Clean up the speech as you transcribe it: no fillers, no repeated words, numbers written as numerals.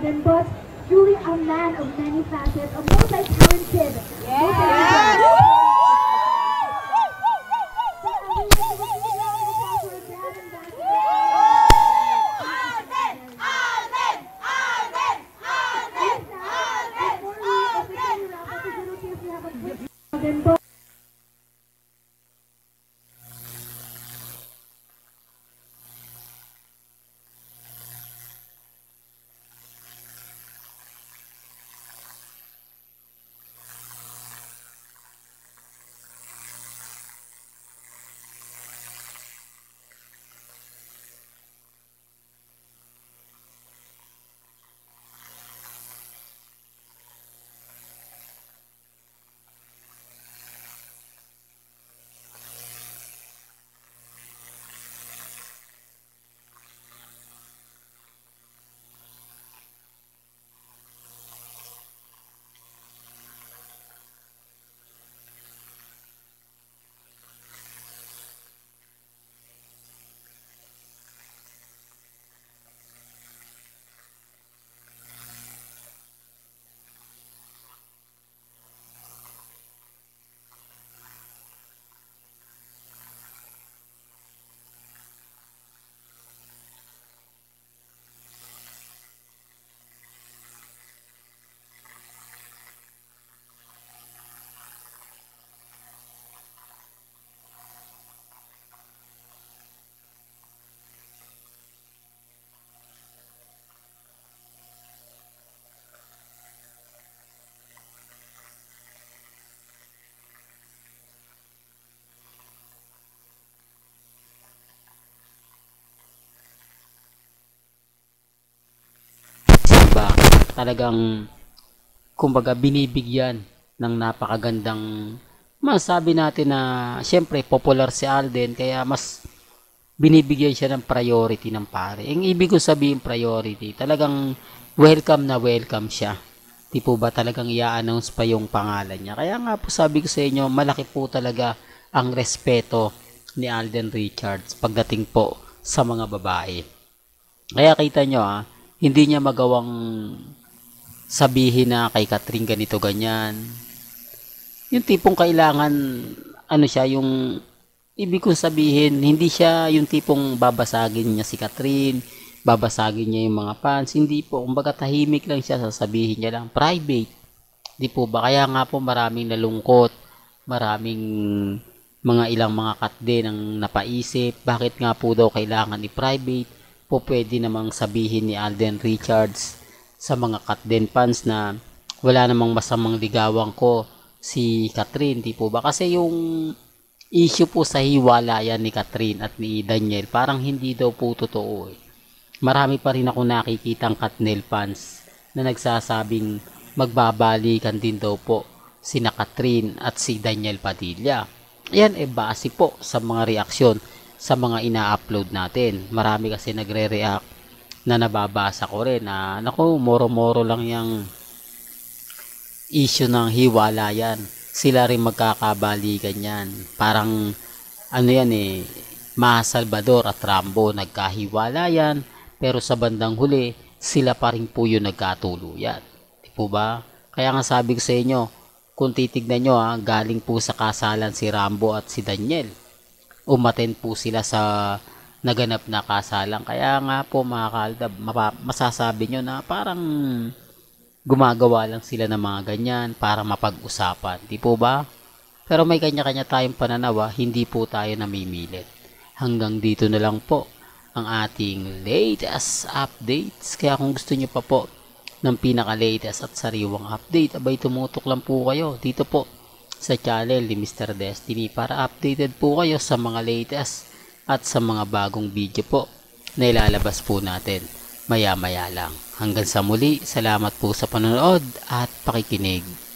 but truly a man of many facets, a multi-talented, Diba? Talagang kumbaga binibigyan ng napakagandang masabi natin na siyempre popular si Alden kaya mas binibigyan siya ng priority ng pare. Ang ibig ko sabihin priority, talagang welcome na welcome siya. Di po ba talagang i-announce pa yung pangalan niya. Kaya nga po sabi ko sa inyo, malaki po talaga ang respeto ni Alden Richards pagdating po sa mga babae. Kaya kita nyo hindi niya magawang sabihin na kay Catherine ganito ganyan. Yung tipong kailangan ano siya, yung ibig kong sabihin, hindi siya yung tipong babasagin niya si Catherine, babasagin niya yung mga fans, hindi po, kumbaga tahimik lang siya, sasabihin niya lang, private, di po ba, kaya nga po maraming nalungkot, maraming ilang mga cut din ang napaisip, bakit nga po daw kailangan i-private, po pwede namang sabihin ni Alden Richards sa mga cut din fans na wala namang masamang ligawan ko si Catherine, di po ba, kasi yung issue po sa hiwalayan ni Catherine at ni Daniel, parang hindi daw po totoo. Marami pa rin ako nakikitang Katnel fans na nagsasabing magbabalikan din daw po sina Catherine at si Daniel Padilla. Yan base po sa mga reaksyon sa mga ina-upload natin. Marami kasi nagre-react na nababasa ko rin na naku, moro-moro lang yung issue ng hiwalayan. Sila rin magkakabalikan yan. Parang ano yan Ma Salvador at Rambo nagkahiwalayan, pero sa bandang huli sila pa rin po yung nagkatuluyan. Di po ba? Kaya nga sabi ko sa inyo, kung titignan nyo galing po sa kasalan si Rambo at si Daniel. Umaten po sila sa naganap na kasalan. Kaya nga po mga kaldab, masasabi nyo na parang gumagawa lang sila ng mga ganyan para mapag-usapan. Di po ba? Pero may kanya-kanya tayong pananaw, hindi po tayo namimilit. Hanggang dito na lang po ang ating latest updates. Kaya kung gusto nyo pa po ng pinaka-latest at sariwang update, abay tumutok lang po kayo dito po sa channel ni Mr. Destiny para updated po kayo sa mga latest at sa mga bagong video po na ilalabas po natin maya-maya lang. Hanggang sa muli, salamat po sa panonood at pakikinig.